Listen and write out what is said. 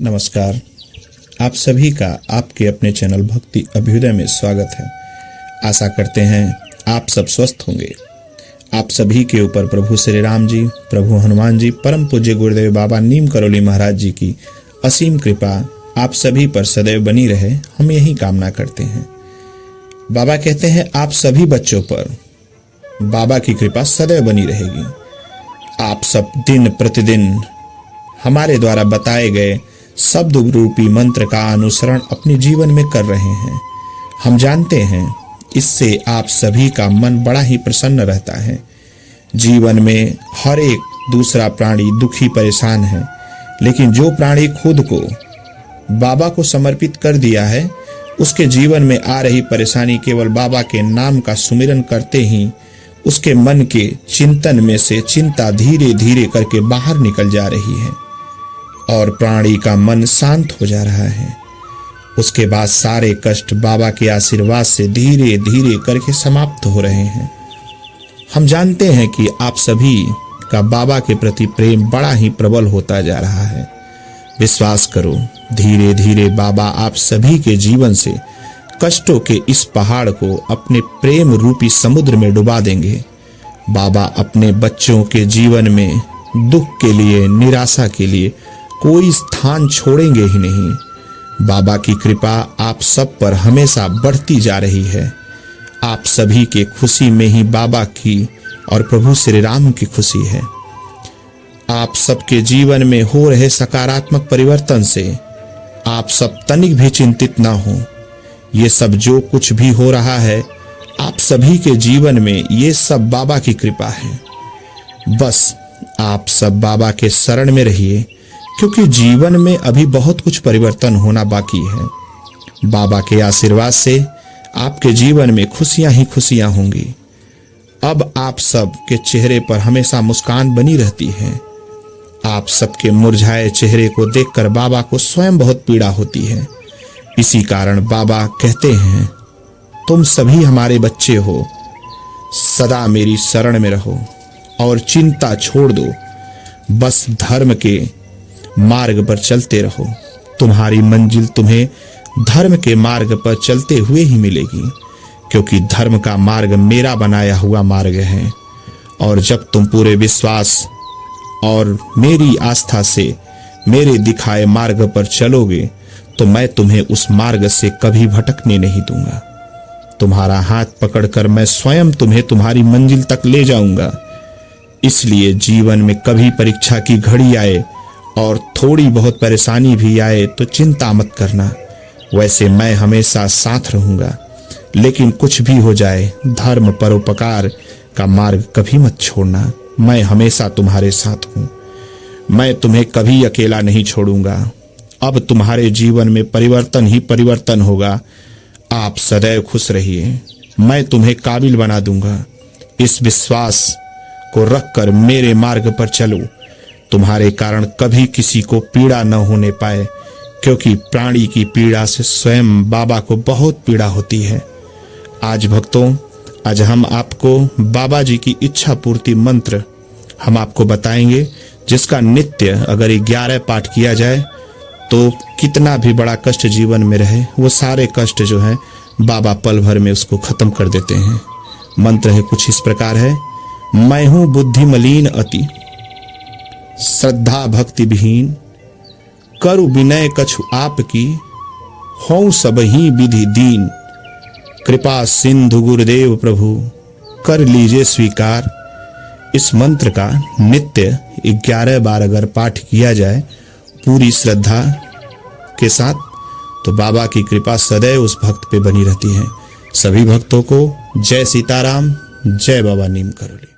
नमस्कार। आप सभी का आपके अपने चैनल भक्ति अभ्युदय में स्वागत है। आशा करते हैं आप सब स्वस्थ होंगे। आप सभी के ऊपर प्रभु श्री राम जी, प्रभु हनुमान जी, परम पूज्य गुरुदेव बाबा नीम करोली महाराज जी की असीम कृपा आप सभी पर सदैव बनी रहे, हम यही कामना करते हैं। बाबा कहते हैं आप सभी बच्चों पर बाबा की कृपा सदैव बनी रहेगी। आप सब दिन प्रतिदिन हमारे द्वारा बताए गए शब्द रूपी मंत्र का अनुसरण अपने जीवन में कर रहे हैं। हम जानते हैं इससे आप सभी का मन बड़ा ही प्रसन्न रहता है। जीवन में हर एक दूसरा प्राणी दुखी परेशान है, लेकिन जो प्राणी खुद को बाबा को समर्पित कर दिया है, उसके जीवन में आ रही परेशानी केवल बाबा के नाम का सुमिरन करते ही उसके मन के चिंतन में से चिंता धीरे धीरे करके बाहर निकल जा रही है और प्राणी का मन शांत हो जा रहा है। उसके बाद सारे कष्ट बाबा के आशीर्वाद से धीरे धीरे करके समाप्त हो रहे हैं। हम जानते हैं कि आप सभी का बाबा के प्रति प्रेम बड़ा ही प्रबल होता जा रहा है। विश्वास करो, धीरे धीरे बाबा आप सभी के जीवन से कष्टों के इस पहाड़ को अपने प्रेम रूपी समुद्र में डुबा देंगे। बाबा अपने बच्चों के जीवन में दुख के लिए, निराशा के लिए कोई स्थान छोड़ेंगे ही नहीं। बाबा की कृपा आप सब पर हमेशा बढ़ती जा रही है। आप सभी के खुशी में ही बाबा की और प्रभु श्री राम की खुशी है। आप सबके जीवन में हो रहे सकारात्मक परिवर्तन से आप सब तनिक भी चिंतित ना हो। ये सब जो कुछ भी हो रहा है आप सभी के जीवन में, ये सब बाबा की कृपा है। बस आप सब बाबा के शरण में रहिए, क्योंकि जीवन में अभी बहुत कुछ परिवर्तन होना बाकी है। बाबा के आशीर्वाद से आपके जीवन में खुशियां ही खुशियां होंगी। अब आप सब के चेहरे पर हमेशा मुस्कान बनी रहती है। आप सबके मुरझाए चेहरे को देखकर बाबा को स्वयं बहुत पीड़ा होती है। इसी कारण बाबा कहते हैं तुम सभी हमारे बच्चे हो, सदा मेरी शरण में रहो और चिंता छोड़ दो। बस धर्म के मार्ग पर चलते रहो। तुम्हारी मंजिल तुम्हें धर्म के मार्ग पर चलते हुए ही मिलेगी, क्योंकि धर्म का मार्ग मेरा बनाया हुआ मार्ग है। और जब तुम पूरे विश्वास और मेरी आस्था से मेरे दिखाए मार्ग पर चलोगे, तो मैं तुम्हें उस मार्ग से कभी भटकने नहीं दूंगा। तुम्हारा हाथ पकड़कर मैं स्वयं तुम्हें तुम्हारी मंजिल तक ले जाऊंगा। इसलिए जीवन में कभी परीक्षा की घड़ी आए और थोड़ी बहुत परेशानी भी आए तो चिंता मत करना। वैसे मैं हमेशा साथ रहूंगा, लेकिन कुछ भी हो जाए धर्म परोपकार का मार्ग कभी मत छोड़ना। मैं हमेशा तुम्हारे साथ हूं। मैं तुम्हें कभी अकेला नहीं छोड़ूंगा। अब तुम्हारे जीवन में परिवर्तन ही परिवर्तन होगा। आप सदैव खुश रहिए। मैं तुम्हें काबिल बना दूंगा। इस विश्वास को रखकर मेरे मार्ग पर चलो। तुम्हारे कारण कभी किसी को पीड़ा न होने पाए, क्योंकि प्राणी की पीड़ा से स्वयं बाबा को बहुत पीड़ा होती है। आज भक्तों, आज हम आपको बाबा जी की इच्छा पूर्ति मंत्र हम आपको बताएंगे, जिसका नित्य अगर 11 पाठ किया जाए तो कितना भी बड़ा कष्ट जीवन में रहे, वो सारे कष्ट जो है बाबा पल भर में उसको खत्म कर देते हैं। मंत्र है कुछ इस प्रकार है। मैं हूं बुद्धि मलिन अति, श्रद्धा भक्ति विहीन, करु विनय कछु आपकी, हूं सब ही विधि दीन, कृपा सिंधु गुरुदेव प्रभु, कर लीजिए स्वीकार। इस मंत्र का नित्य 11 बार अगर पाठ किया जाए पूरी श्रद्धा के साथ, तो बाबा की कृपा सदैव उस भक्त पे बनी रहती है। सभी भक्तों को जय सीताराम, जय बाबा नीम करोली।